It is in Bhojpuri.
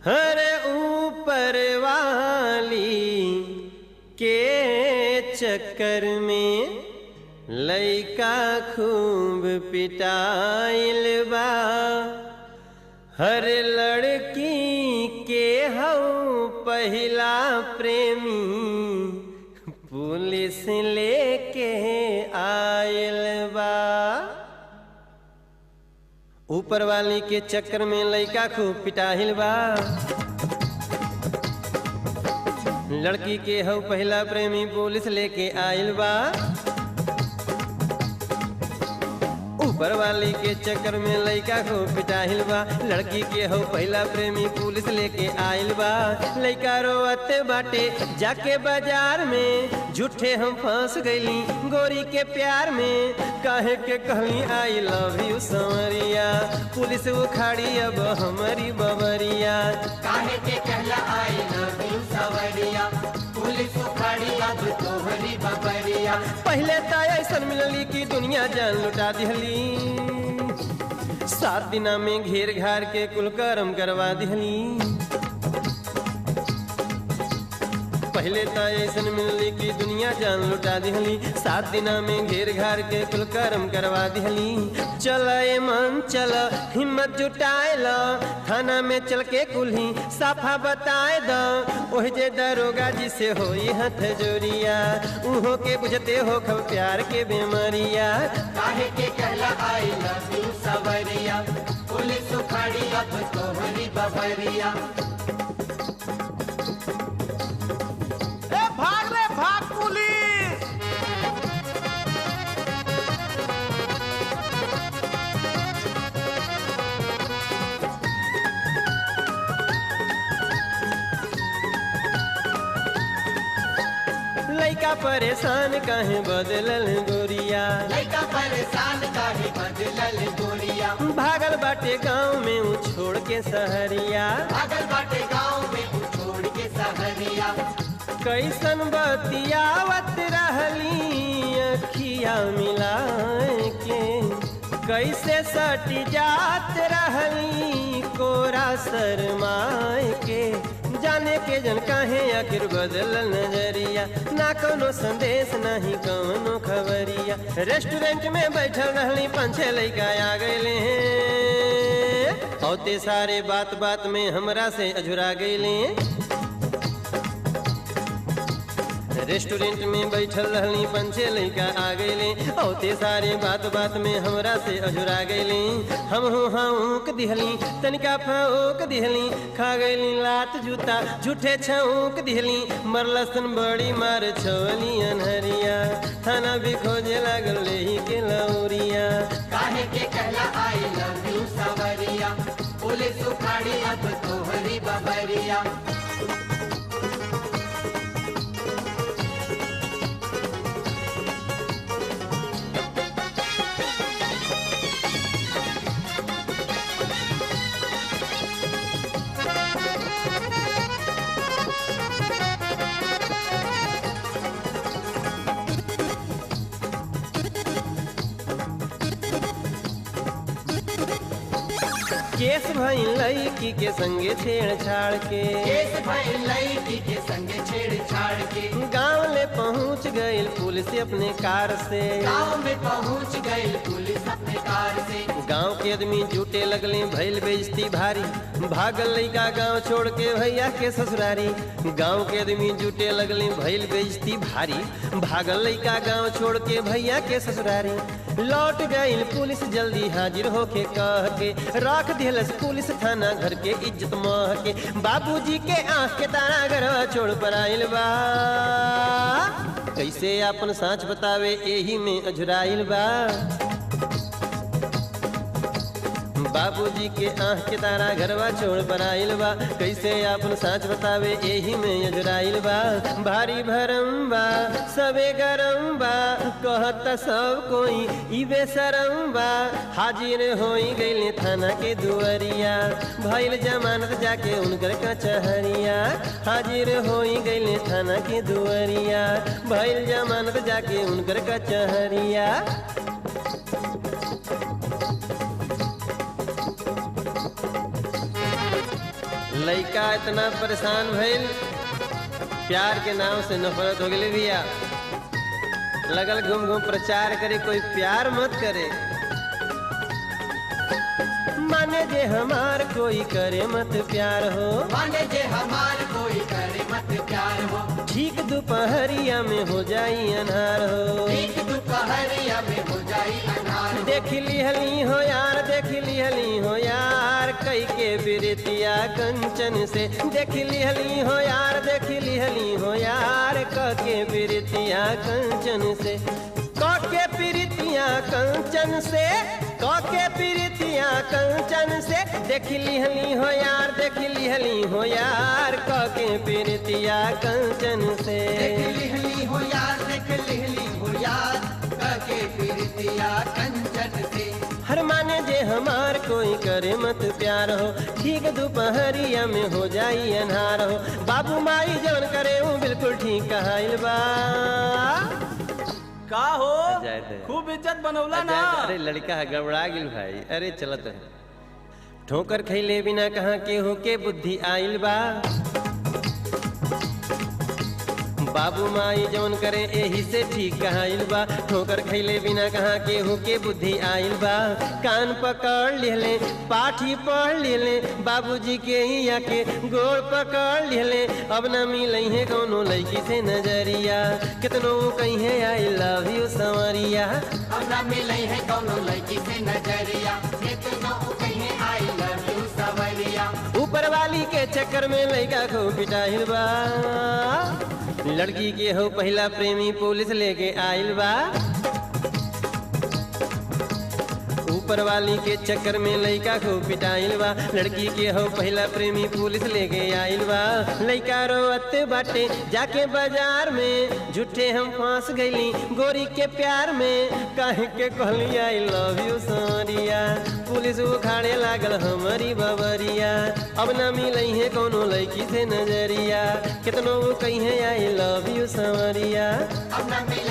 हर ऊपर वाली के चक्कर में लइका खूब पिटाइल बा। हर लड़की के हऊ पहला प्रेमी पुलिस लेके आइल बा। ऊपर वाली के चक्कर में लइका खूब पिटाइल बा। लड़की के हऊ पहला प्रेमी पुलिस लेके आइल बा। ऊपर वाली के चक्कर में लइका खूब पिटाइल बा। लड़की के हऊ पहला प्रेमी पुलिस लेके आइल बा। लइका रोवते बाटे जाके बाजार में, झूठे हम फंस गईली गोरी के प्यार में। काहे के कहली I love you Sanwariya, police उखाड़ी अब हमारी बबरिया। काहे के कहला I love you Sanwariya, police उखाड़ी अब तोहरी बबरिया। पहले तो ऐसन मिलली कि दुनिया जान लुटा दिहली। 7 दिना में घेर घार के कुल करम करवा दिहली। पहले तो ऐसन मिलली कि दुनिया जान लुटा दिहली। 7 दिना में घेर घार के कुल करम करवा दिहली। चल ए मन चल हिम्मत जुटाए ला, थाना में चल के कुल्ही साफा बताए द। ओह जे दरोगा जी से होई हथ जोरिया, उहो के बुझते हो खब प्यार के बेमरिया। काहे के कहला I love you Sanwariya, police उखाड़ी अब तोहरी बबरिया। भाग रे भाग पुलिस। लइका परेशान काहे बदलल गोरिया, लइका परेशान काहे बदलल गोरिया। भागल बाटे गाँव में ऊ छोड़ के सहरिया। भागल बाटे गाँव में ऊ छोड़ के सहरिया। कैसन बतियावत रहली अखिया मिलाए के, कैसे सट जात रहली कोरा शरमाए के। जाने के जन काहे आखिर बदल नजरिया, ना कोनो संदेश नहीं कोनो खबरिया। रेस्टोरेंट में बैठल रहली 5-6 लइका आ गइले हैं, औते सारे बात बात में हमरा से अझुरा गइले। रेस्टोरेंट में बैठल रहली 5-6 लइका आ गइले, औते सारे बात बात में हमरा से अझुरा गइले। हमहू हाँक दिहली तनिका फौक दिहली, खा गइली लात जूता झूठे छौक दिहली। मरलसन बड़ी मार छोली अनहरिया, थाना भी खोजे लागल लेही के लौरिया। काहे के कहला I love you Sanwariya, police उखाड़ी अब तोहरी बबरिया। केस भइल लड़की के संगे छेड़छाड़ के, केस भइल लड़की के संगे छेड़छाड़ के। गाँव ले पहुँच गइल पुलिस अपने कार से। गाँव में पहुँच गइल पुलिस अपने कार से। गाँव के आदमी जुटे लगले भइल बेइज्जती भारी, भागल लइका गाँव छोड़ के भैया के ससुरारी। गाँव के आदमी जुटे लगले भइल बेइज्जती भारी, भागल लइका गाँव छोड़ के भैया के ससुरारी। लौट गइल पुलिस जल्दी हाजिर होके कह के, रख दिहलस पुलिस थाना घर के इज्जत मह के। बाबूजी के आँख के तारा घरवा छोड़ पर आइल बा, कैसे अपन साँच बतावे एही में अझुराइल बा। बाबूजी के आँख के तारा घरवा छोड़ पर आइल बा, कैसे अपन साँच बतावे एही में अजराइल बा। भारी भरम बा सबे गरम बा, कहता सब कोई ई बेशरम बा। हाजिर होई गइले थाना के दुआरिया, भइल जमानत जाके उनकर कचहरिया। हाजिर होई गइले थाना के दुआरिया, भइल जमानत जाके उनकर कचहरिया। लड़का इतना परेशान भइल, प्यार के नाम से नफरत हो गई भैया। लगल घूम घूम प्रचार करे कोई प्यार मत करे। माने जे हमार कोई करे मत प्यार हो, माने जे हमार कोई करे मत प्यार हो। ठीक दोपहरिया में हो जाई अनहार हो, ठीक दोपहरिया में हो जाई अनार हो। देख लिहली हो यार, देख लिहली हो यार, कई के बिरतिया कंचन से। देख लिहली हो यार, देख लिहली हो यार, क के बिरतिया कंचन से। क के बिरतिया कंचन से, क के बिरतिया कंचन से। देख लिहली हो यार, देख लिहली हो यार, क के बिरतिया कंचन से। देख लिहली हो यार, देख लिहली हो यार, के प्रीतिया कंचन से। हर माने जे हमार कोई करे मत प्यार हो, ठीक दोपहरिया में हो जाई अनहार हो। बाबू माई जवन करे हूँ बिल्कुल ठीक कहाइल बा। का हो जाए थे। खूब इज्जत बनौला ना। अरे लड़का गड़बड़ा गिल भाई, अरे चलत है। ठोकर खैले बिना कहाँ केहू के बुद्धि आइल बा। बाबू माई जौन करे एही से ठीक कहाइल बा। ठोकर खैले बिना कहाँ केहू के बुद्धि आइल बा। कान पकड़ लिहले, पाठी पढ़ लिहले, बाबूजी के ही आके गोड़ पकड़ लिहले। अब न मिलई है कौनो लड़की से नजरिया, कितनो कहीं आई लव यू संवरिया। अब न मिलई है कौनो लड़की से नजरिया, कितनो कहीं आई लव यू संवरिया। ऊपर वाली के चक्कर में लड़का को पिटाइल बा। लड़की के हो पहला प्रेमी पुलिस लेके आइल बा। ऊपर वाली के चक्कर में लड़का को पिटाइल बा। लड़की के हो पहला प्रेमी पुलिस लेके आइल बा। लड़का रोवत बाटे जाके बाजार में, झूठे हम फांस गईली गोरी के प्यार में। काहे के कहली आई लव यू सोरिया, पुलिस उखाड़े लागल हमारी बबरिया। अब ना मिलई है कोनो लड़की से नजरिया, कितनो कहीं आई लव यू संवरिया। अब न मिलई